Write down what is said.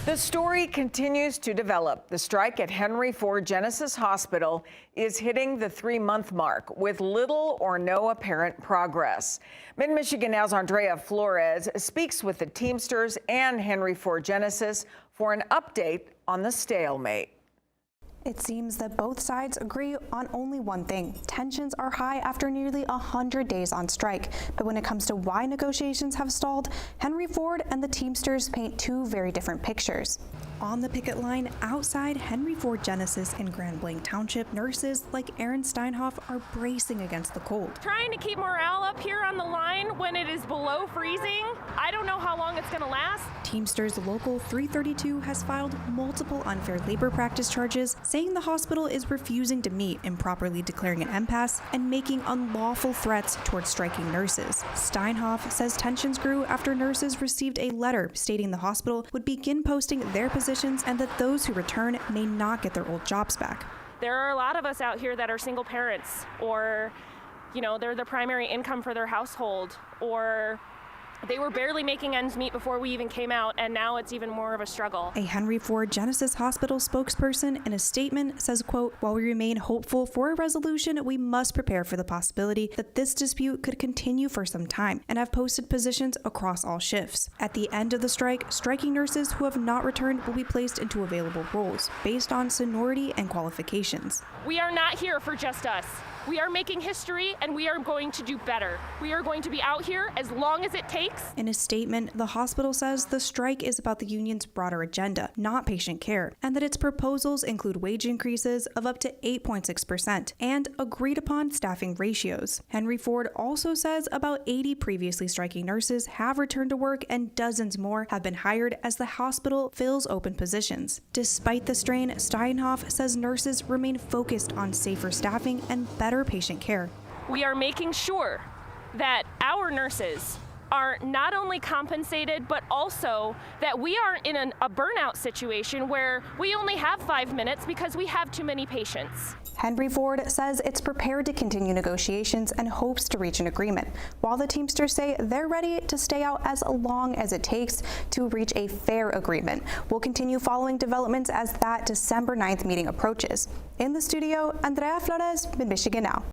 The story continues to develop. The strike at Henry Ford Genesys Hospital is hitting the 3-month mark with little or no apparent progress. Mid-Michigan Now's Andrea Flores speaks with the Teamsters and Henry Ford Genesys for an update on the stalemate. It seems that both sides agree on only one thing. Tensions are high after nearly 100 days on strike. But when it comes to why negotiations have stalled, Henry Ford and the Teamsters paint two very different pictures. On the picket line outside Henry Ford Genesys in Grand Blanc Township, nurses like Erin Steinhoff are bracing against the cold. Trying to keep morale up here on the line when it is below freezing. I don't know how long it's going to last. Teamsters Local 332 has filed multiple unfair labor practice charges, saying the hospital is refusing to meet, improperly declaring an impasse, and making unlawful threats towards striking nurses. Steinhoff says tensions grew after nurses received a letter stating the hospital would begin posting their positions and that those who return may not get their old jobs back. There are a lot of us out here that are single parents, or, they're the primary income for their household, or they were barely making ends meet before we even came out, and now it's even more of a struggle. A Henry Ford Genesys Hospital spokesperson in a statement says, quote, "While we remain hopeful for a resolution, we must prepare for the possibility that this dispute could continue for some time and have posted positions across all shifts. At the end of the strike, striking nurses who have not returned will be placed into available roles based on seniority and qualifications." We are not here for just us. We are making history, and we are going to do better. We are going to be out here as long as it takes. In a statement, the hospital says the strike is about the union's broader agenda, not patient care, and that its proposals include wage increases of up to 8.6% and agreed upon staffing ratios. Henry Ford also says about 80 previously striking nurses have returned to work and dozens more have been hired as the hospital fills open positions. Despite the strain, Steinhoff says nurses remain focused on safer staffing and better patient care. We are making sure that our nurses are not only compensated, but also that we aren't in a burnout situation where we only have 5 minutes because we have too many patients. Henry Ford says it's prepared to continue negotiations and hopes to reach an agreement, while the Teamsters say they're ready to stay out as long as it takes to reach a fair agreement. We'll continue following developments as that December 9th meeting approaches. In the studio, Andrea Flores, Mid-Michigan Now.